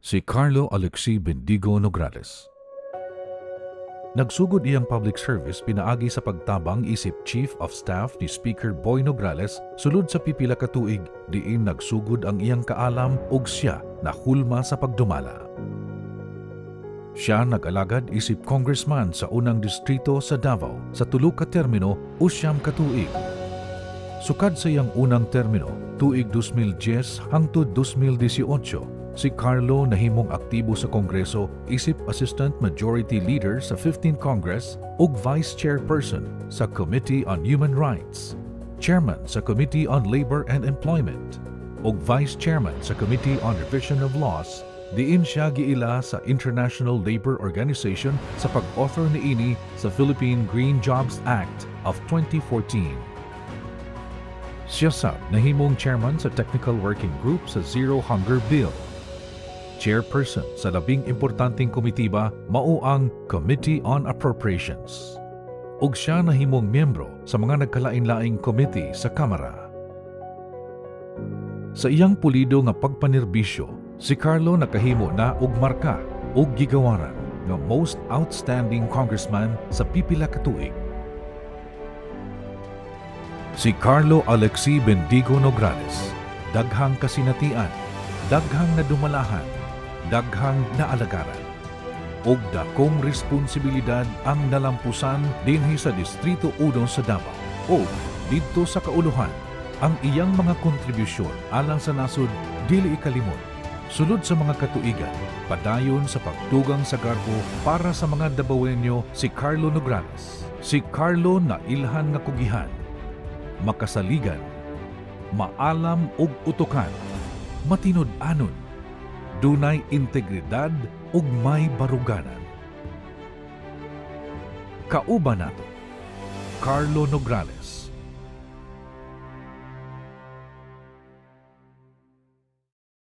Si Carlo Alexi Bendigo Nograles. Nagsugod iyang public service pinaagi sa pagtabang isip Chief of Staff ni Speaker Boy Nograles sulod sa pipila ka tuig diin nagsugod ang iyang kaalam ug siya nahulma sa pagdumala. Siya nag-alagad isip congressman sa unang distrito sa Davao sa tulo ka termino o 9 ka tuig. Sukad sa iyang unang termino, tuig 2010 hangtod 2018, si Carlo nahimong aktibo sa Kongreso isip Assistant Majority Leader sa 15th Congress ug Vice Chairperson sa Committee on Human Rights, Chairman sa Committee on Labor and Employment, ug Vice Chairman sa Committee on Revision of Laws. Diin siya giila sa International Labor Organization sa pag-author niini sa Philippine Green Jobs Act of 2014. Siya sab nahimong chairman sa Technical Working Group sa Zero Hunger Bill. Chairperson sa labing importanteng komitiba mao ang Committee on Appropriations. Ug siya nahimong miyembro sa mga nagkalain-laing committee sa Kamara. Sa iyang pulido nga pagpanerbisyo, si Carlo nakahimo na og marka ug gigawaran nga Most Outstanding Congressman sa pipila ka tuig. Si Carlo Alexi Bendigo Nograles, daghang kasinatian, daghang nadumalahan, daghang naalagaran, ug dakong responsibilidad ang nalampusan dinhi sa Distrito 1 sa Davao ug didto sa kauluhan. Ang iyang mga kontribusyon alang sa nasod dili ikalimot. Sulod sa mga katuigan, padayon sa pagtugang sa garbo para sa mga Davaoenyo si Carlo Nograles. Si Carlo na ilhan nga kugihan, makasaligan, maalam ug utukan, matinud-anon, dunay integridad ug may baruganan. Kauban nato, Carlo Nograles.